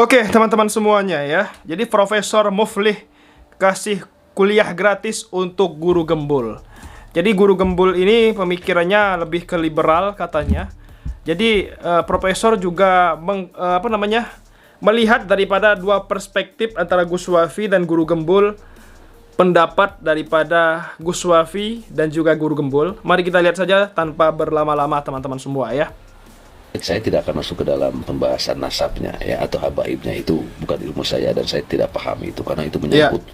Oke, teman-teman semuanya ya. Jadi Profesor Muflih kasih kuliah gratis untuk guru gembul. Jadi guru gembul ini pemikirannya lebih ke liberal katanya. Jadi Profesor juga melihat daripada dua perspektif antara Gus Wafi dan guru gembul, pendapat daripada Gus Wafi dan juga guru gembul. Mari kita lihat saja tanpa berlama-lama teman-teman semua ya. Saya tidak akan masuk ke dalam pembahasan nasabnya ya atau habaibnya, itu bukan ilmu saya dan saya tidak paham itu karena itu menyangkut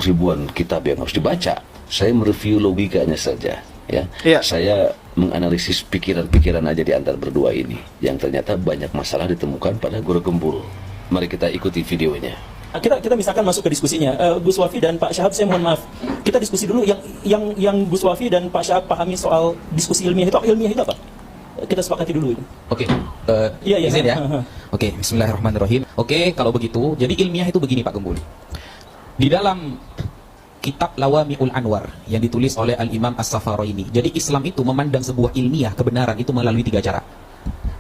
ribuan kitab yang harus dibaca. Saya mereview logikanya saja ya. Saya menganalisis pikiran-pikiran aja di antara berdua ini yang ternyata banyak masalah ditemukan pada guru gembul. Mari kita ikuti videonya. Kita misalkan masuk ke diskusinya, Gus Wafi dan Pak Syahab, saya mohon maaf, kita diskusi dulu yang Gus Wafi dan Pak Syahab pahami soal diskusi ilmiah itu apa? Kita sepakati dulu itu. Oke, izin ya. Oke, bismillahirrahmanirrahim. Oke, kalau begitu, jadi ilmiah itu begini Pak Gembul. Di dalam kitab Lawami'ul Anwar yang ditulis oleh Al-Imam As-Safaroini, jadi Islam itu memandang sebuah ilmiah kebenaran itu melalui 3 cara.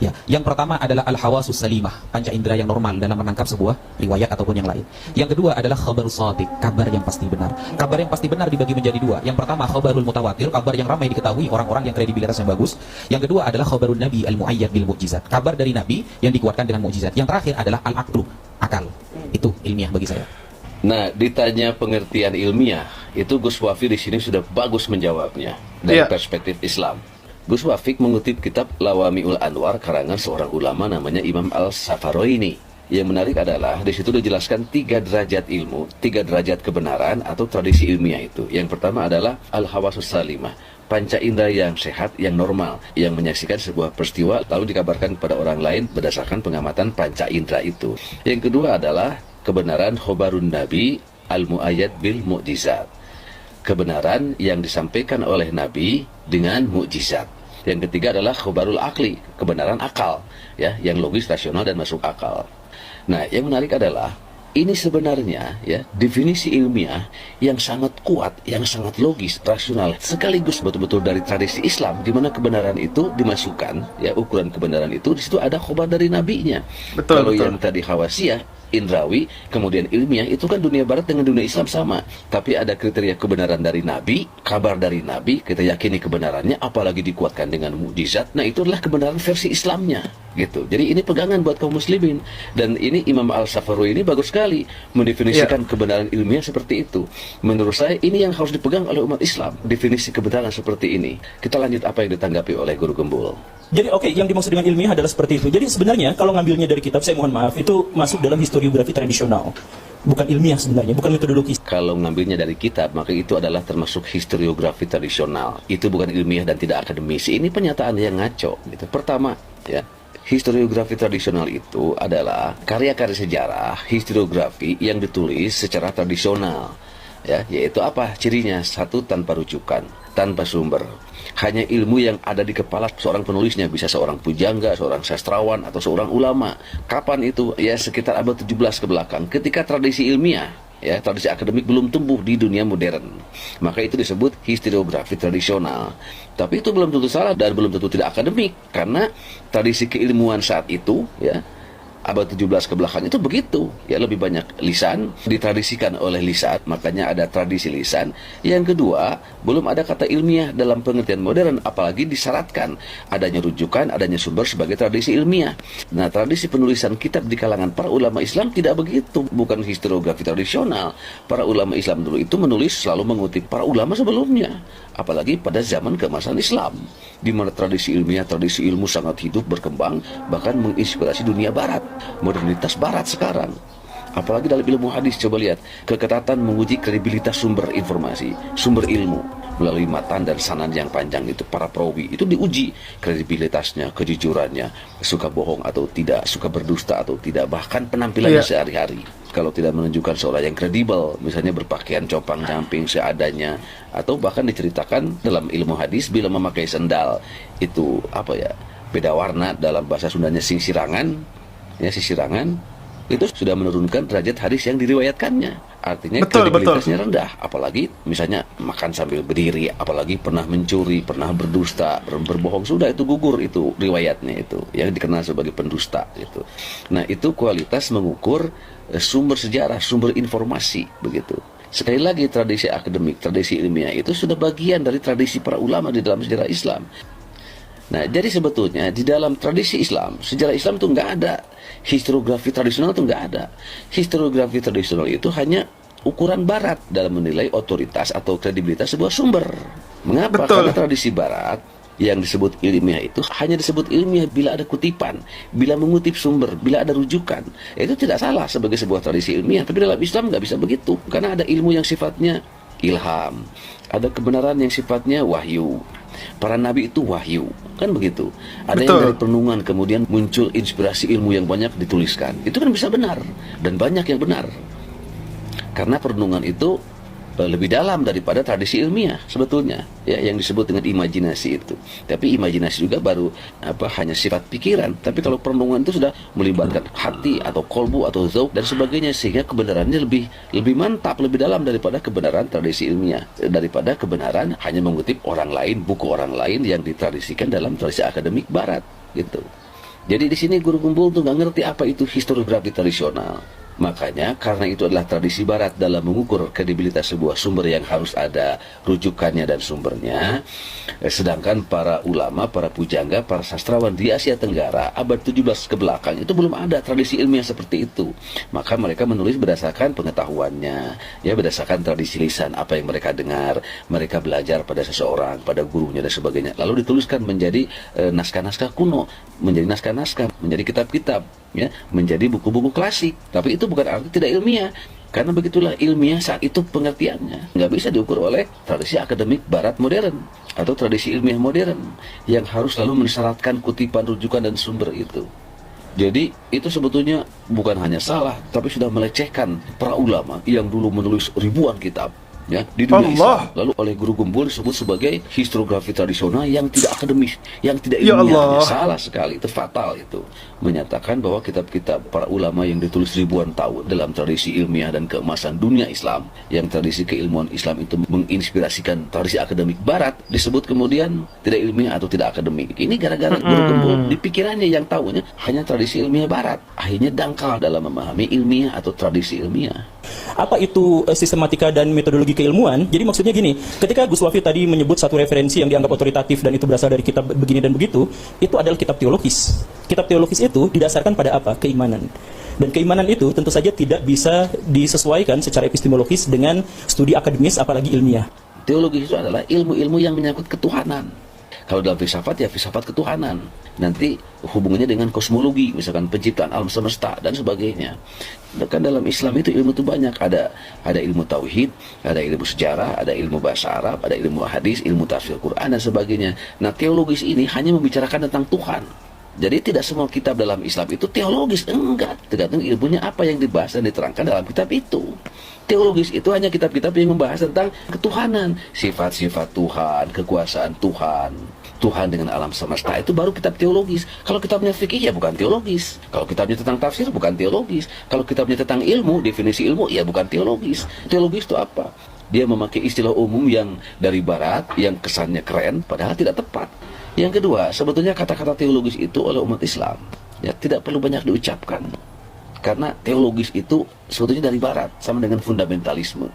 Ya, yang pertama adalah al-hawasus salimah, panca indera yang normal dalam menangkap sebuah riwayat ataupun yang lain. Yang kedua adalah khabarus shadiq, kabar yang pasti benar. Kabar yang pasti benar dibagi menjadi 2. Yang pertama khabarul mutawatir, kabar yang ramai diketahui orang-orang yang kredibilitasnya bagus. Yang kedua adalah khabarun nabi al-muayyad bil mu'jizat, kabar dari nabi yang dikuatkan dengan mukjizat. Yang terakhir adalah al-aqlu, akal. Itu ilmiah bagi saya. Nah, ditanya pengertian ilmiah, itu Gus Wafi di sini sudah bagus menjawabnya dari perspektif Islam. Gus Wafi mengutip kitab Lawami'ul Anwar karangan seorang ulama namanya Imam Al-Safaroini. Yang menarik adalah di situ dijelaskan 3 derajat ilmu, 3 derajat kebenaran atau tradisi ilmiah itu. Yang pertama adalah al-hawasus salimah, panca indera yang sehat, yang normal, yang menyaksikan sebuah peristiwa lalu dikabarkan kepada orang lain berdasarkan pengamatan panca indera itu. Yang kedua adalah kebenaran khobarun nabi al-muayyad bil mu'jizat, kebenaran yang disampaikan oleh nabi dengan mukjizat. Yang ketiga adalah khobarul akli, kebenaran akal ya, yang logis, rasional dan masuk akal. Nah, yang menarik adalah ini sebenarnya ya definisi ilmiah yang sangat kuat, yang sangat logis, rasional, sekaligus betul-betul dari tradisi Islam, di mana kebenaran itu dimasukkan ya, ukuran kebenaran itu di situ ada khobar dari nabinya. Kalau yang tadi hawasiyah, indrawi, kemudian ilmiah, itu kan dunia barat dengan dunia Islam sama. Tapi ada kriteria kebenaran dari Nabi, kabar dari Nabi, kita yakini kebenarannya, apalagi dikuatkan dengan mukjizat. Nah, itu adalah kebenaran versi Islamnya, gitu. Jadi ini pegangan buat kaum muslimin. Dan ini Imam Al-Safaroini ini bagus sekali mendefinisikan kebenaran ilmiah seperti itu. Menurut saya ini yang harus dipegang oleh umat Islam, definisi kebenaran seperti ini. Kita lanjut apa yang ditanggapi oleh guru gembul. Jadi yang dimaksud dengan ilmiah adalah seperti itu. Jadi sebenarnya kalau ngambilnya dari kitab, saya mohon maaf, itu masuk dalam historiografi tradisional. Bukan ilmiah sebenarnya, bukan metodologis. Kalau ngambilnya dari kitab, maka itu adalah termasuk historiografi tradisional. Itu bukan ilmiah dan tidak akademisi. Ini pernyataan yang ngaco. Gitu. Pertama, ya, historiografi tradisional itu adalah karya-karya sejarah, historiografi yang ditulis secara tradisional. Ya, yaitu apa cirinya? Satu, tanpa rujukan, tanpa sumber. Hanya ilmu yang ada di kepala seorang penulisnya, bisa seorang pujangga, seorang sastrawan, atau seorang ulama. Kapan itu? Ya sekitar abad 17 ke belakang, ketika tradisi ilmiah, ya tradisi akademik belum tumbuh di dunia modern. Maka itu disebut historiografi tradisional. Tapi itu belum tentu salah dan belum tentu tidak akademik, karena tradisi keilmuan saat itu, ya abad 17 ke belakang itu begitu, ya lebih banyak lisan, ditradisikan oleh lisan, makanya ada tradisi lisan. Yang kedua, belum ada kata ilmiah dalam pengertian modern, apalagi disyaratkan adanya rujukan, adanya sumber sebagai tradisi ilmiah. Nah, tradisi penulisan kitab di kalangan para ulama Islam tidak begitu, bukan historiografi tradisional. Para ulama Islam dulu itu menulis selalu mengutip para ulama sebelumnya, apalagi pada zaman keemasan Islam, di mana tradisi ilmiah, tradisi ilmu sangat hidup, berkembang, bahkan menginspirasi dunia barat, modernitas barat sekarang. Apalagi dalam ilmu hadis, coba lihat keketatan menguji kredibilitas sumber informasi, sumber ilmu melalui matan dan sanad yang panjang itu. Para perawi itu diuji kredibilitasnya, kejujurannya, suka bohong atau tidak, suka berdusta atau tidak, bahkan penampilannya sehari-hari. Kalau tidak menunjukkan seorang yang kredibel, misalnya berpakaian compang-camping seadanya, atau bahkan diceritakan dalam ilmu hadis bila memakai sendal itu apa ya, beda warna, dalam bahasa Sundanya sisirangan, ya sisirangan, itu sudah menurunkan derajat hadis yang diriwayatkannya. Artinya Betul, kredibilitasnya rendah, apalagi misalnya makan sambil berdiri, apalagi pernah mencuri, pernah berdusta, berbohong, sudah itu gugur itu riwayatnya itu, yang dikenal sebagai pendusta itu. Nah, itu kualitas mengukur sumber sejarah, sumber informasi begitu. Sekali lagi, tradisi akademik, tradisi ilmiah itu sudah bagian dari tradisi para ulama di dalam sejarah Islam. Nah, jadi sebetulnya di dalam tradisi Islam, sejarah Islam itu nggak ada historiografi tradisional, itu nggak ada. Historiografi tradisional itu hanya ukuran Barat dalam menilai otoritas atau kredibilitas sebuah sumber. Mengapa? Betul. Karena tradisi Barat yang disebut ilmiah itu hanya disebut ilmiah bila ada kutipan, bila mengutip sumber, bila ada rujukan. Itu tidak salah sebagai sebuah tradisi ilmiah, tapi dalam Islam nggak bisa begitu, karena ada ilmu yang sifatnya ilham, ada kebenaran yang sifatnya wahyu. Para nabi itu wahyu, kan begitu. Ada yang Betul. dari perenungan kemudian muncul inspirasi ilmu yang banyak dituliskan. Itu kan bisa benar, dan banyak yang benar. Karena perenungan itu lebih dalam daripada tradisi ilmiah sebetulnya, ya, yang disebut dengan imajinasi itu. Tapi imajinasi juga baru hanya sifat pikiran. Tapi kalau perenungan itu sudah melibatkan hati atau kolbu atau zauq dan sebagainya, sehingga kebenarannya lebih mantap, lebih dalam daripada kebenaran tradisi ilmiah, daripada kebenaran hanya mengutip orang lain, buku orang lain yang ditradisikan dalam tradisi akademik Barat gitu. Jadi di sini guru Gembul tuh nggak ngerti apa itu historiografi tradisional. Makanya karena itu adalah tradisi Barat dalam mengukur kredibilitas sebuah sumber yang harus ada rujukannya dan sumbernya. Sedangkan para ulama, para pujangga, para sastrawan di Asia Tenggara abad 17 ke belakang itu belum ada tradisi ilmiah seperti itu. Maka mereka menulis berdasarkan pengetahuannya, ya, berdasarkan tradisi lisan, apa yang mereka dengar, mereka belajar pada seseorang, pada gurunya dan sebagainya. Lalu dituliskan menjadi naskah-naskah kuno, menjadi naskah-naskah, menjadi kitab-kitab, ya, menjadi buku-buku klasik. Tapi itu bukan arti tidak ilmiah, karena begitulah ilmiah saat itu pengertiannya. Nggak bisa diukur oleh tradisi akademik Barat modern atau tradisi ilmiah modern yang harus selalu mensyaratkan kutipan, rujukan, dan sumber itu. Jadi itu sebetulnya bukan hanya salah, tapi sudah melecehkan para ulama yang dulu menulis ribuan kitab, ya, di dunia Islam. Lalu oleh guru Gembul disebut sebagai historiografi tradisional yang tidak akademis, yang tidak Ya ilmiah. Allah. Salah sekali, itu fatal itu. Menyatakan bahwa kitab-kitab para ulama yang ditulis ribuan tahun dalam tradisi ilmiah dan keemasan dunia Islam, yang tradisi keilmuan Islam itu menginspirasikan tradisi akademik Barat, disebut kemudian tidak ilmiah atau tidak akademik. Ini gara-gara guru Gembul di pikirannya yang tahunya hanya tradisi ilmiah Barat, akhirnya dangkal dalam memahami ilmiah atau tradisi ilmiah. Apa itu sistematika dan metodologi keilmuan? Jadi maksudnya gini, ketika Gus Wafi tadi menyebut satu referensi yang dianggap otoritatif dan itu berasal dari kitab begini dan begitu, itu adalah kitab teologis. Kitab teologis itu didasarkan pada apa? Keimanan. Dan keimanan itu tentu saja tidak bisa disesuaikan secara epistemologis dengan studi akademis apalagi ilmiah. Teologi itu adalah ilmu-ilmu yang menyangkut ketuhanan. Kalau dalam filsafat, ya filsafat ketuhanan. Nanti hubungannya dengan kosmologi, misalkan penciptaan alam semesta dan sebagainya. Bahkan dalam Islam itu ilmu itu banyak. Ada ilmu tauhid, ada ilmu sejarah, ada ilmu bahasa Arab, ada ilmu hadis, ilmu tafsir Quran dan sebagainya. Nah, teologis ini hanya membicarakan tentang Tuhan. Jadi tidak semua kitab dalam Islam itu teologis, enggak. Tergantung ilmunya apa yang dibahas dan diterangkan dalam kitab itu. Teologis itu hanya kitab-kitab yang membahas tentang ketuhanan, sifat-sifat Tuhan, kekuasaan Tuhan, Tuhan dengan alam semesta, itu baru kitab teologis. Kalau kitabnya fikih, ya bukan teologis. Kalau kitabnya tentang tafsir, bukan teologis. Kalau kitabnya tentang ilmu, definisi ilmu, ya bukan teologis. Teologis itu apa? Dia memakai istilah umum yang dari Barat, yang kesannya keren, padahal tidak tepat. Yang kedua, sebetulnya kata-kata teologis itu oleh umat Islam, ya, tidak perlu banyak diucapkan. Karena teologis itu sebetulnya dari Barat, sama dengan fundamentalisme.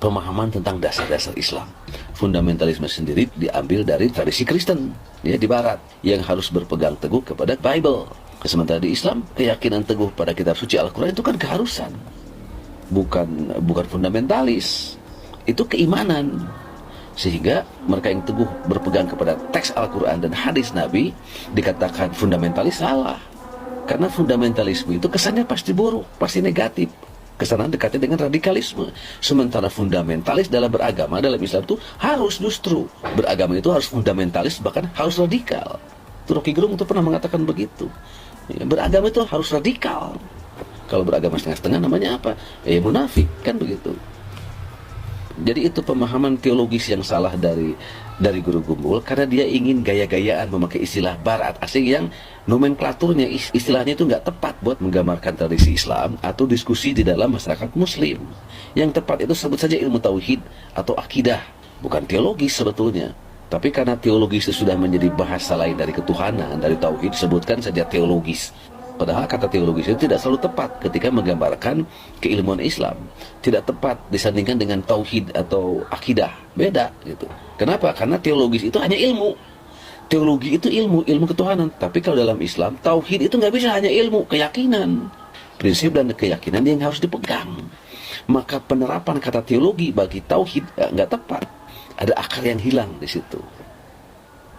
Pemahaman tentang dasar-dasar Islam. Fundamentalisme sendiri diambil dari tradisi Kristen, ya, di Barat, yang harus berpegang teguh kepada Bible. Sementara di Islam, keyakinan teguh pada kitab suci Al-Quran itu kan keharusan, bukan fundamentalis. Itu keimanan. Sehingga mereka yang teguh berpegang kepada teks Al-Quran dan hadis Nabi dikatakan fundamentalis, salah. Karena fundamentalisme itu kesannya pasti buruk, pasti negatif. Kesannya dekatnya dengan radikalisme. Sementara fundamentalis dalam beragama, dalam Islam itu harus justru beragama itu harus fundamentalis, bahkan harus radikal. Itu Rocky Gerung itu pernah mengatakan begitu. Ya, beragama itu harus radikal. Kalau beragama setengah-setengah namanya apa? Munafik, kan begitu. Jadi itu pemahaman teologis yang salah dari Guru Gembul, karena dia ingin gaya-gayaan memakai istilah barat asing yang nomenklaturnya, istilahnya itu nggak tepat buat menggambarkan tradisi Islam atau diskusi di dalam masyarakat Muslim. Yang tepat itu sebut saja ilmu tauhid atau akidah, bukan teologis sebetulnya. Tapi karena teologis itu sudah menjadi bahasa lain dari ketuhanan, dari tauhid, sebutkan saja teologis. Padahal kata teologis itu tidak selalu tepat ketika menggambarkan keilmuan Islam. Tidak tepat disandingkan dengan tauhid atau akidah. Beda gitu. Kenapa? Karena teologis itu hanya ilmu. Teologi itu ilmu ketuhanan. Tapi kalau dalam Islam, tauhid itu nggak bisa hanya ilmu, keyakinan. Prinsip dan keyakinan yang harus dipegang. Maka penerapan kata teologi bagi tauhid nggak tepat. Ada akar yang hilang di situ.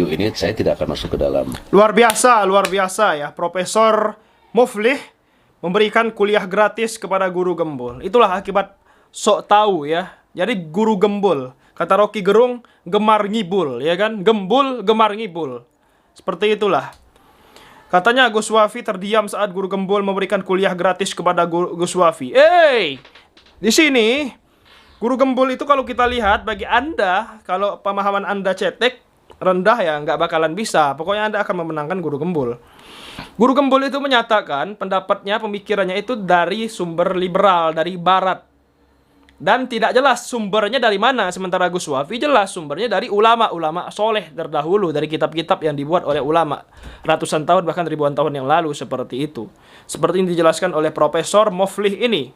Ini saya tidak akan masuk ke dalam. Luar biasa ya. Profesor Muflih memberikan kuliah gratis kepada Guru Gembul. Itulah akibat sok tahu ya. Jadi Guru Gembul, kata Rocky Gerung, gemar ngibul, ya kan? Gembul, gemar ngibul. Seperti itulah. Katanya Gus Wafi terdiam saat Guru Gembul memberikan kuliah gratis kepada Gus Wafi. Di sini Guru Gembul itu kalau kita lihat, bagi Anda, kalau pemahaman Anda cetek rendah ya nggak bakalan bisa. Pokoknya Anda akan memenangkan Guru Gembul. Guru Gembul itu menyatakan pendapatnya, pemikirannya itu dari sumber liberal, dari barat. Dan tidak jelas sumbernya dari mana. Sementara Gus Wafi jelas sumbernya dari ulama-ulama soleh terdahulu, dari kitab-kitab yang dibuat oleh ulama ratusan tahun bahkan ribuan tahun yang lalu, seperti itu. Seperti yang dijelaskan oleh Profesor Muflih ini.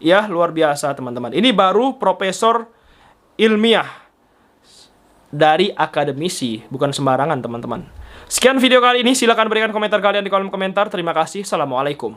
Ya, luar biasa teman-teman. Ini baru profesor ilmiah dari akademisi, bukan sembarangan teman-teman. Sekian video kali ini, silakan berikan komentar kalian di kolom komentar. Terima kasih. Assalamualaikum.